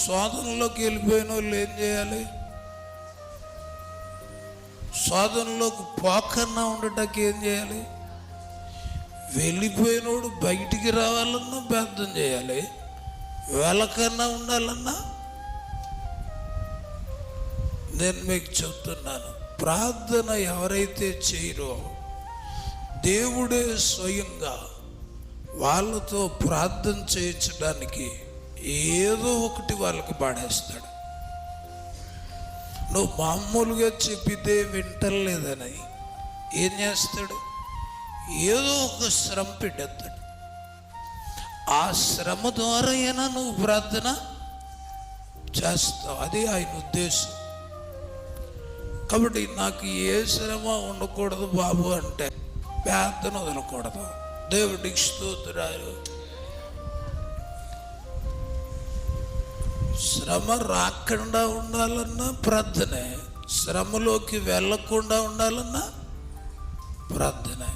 శోధనలోకి వెళ్ళిపోయిన వాళ్ళు ఏం చేయాలి? శోధనలోకి పోకన్నా ఉండటానికి ఏం చేయాలి? వెళ్ళిపోయినోడు బయటికి రావాలన్నా ప్రార్థన చేయాలి, వెళ్ళకన్నా ఉండాలన్నా. నేను మీకు చెప్తున్నాను, ప్రార్థన ఎవరైతే చేయరో దేవుడే స్వయంగా వాళ్ళతో ప్రార్థన చేయించడానికి ఏదో ఒకటి వాళ్ళకి పాడేస్తాడు. నువ్వు మామూలుగా చెప్పితే వింటలేదని ఏం చేస్తాడు? ఏదో ఒక శ్రమ పెట్టేస్తాడు. ఆ శ్రమ ద్వారా అయినా నువ్వు ప్రార్థన చేస్తావు. అది ఆయన ఉద్దేశం. కాబట్టి నాకు ఏ శ్రమ ఉండకూడదు బాబు అంటే ప్రార్థన వదలకూడదు. దేవుడికి స్తోత్రాలు. శ్రమ రాకుండా ఉండాలన్నా ప్రార్థనే, శ్రమలోకి వెళ్ళకుండా ఉండాలన్నా ప్రార్థనే.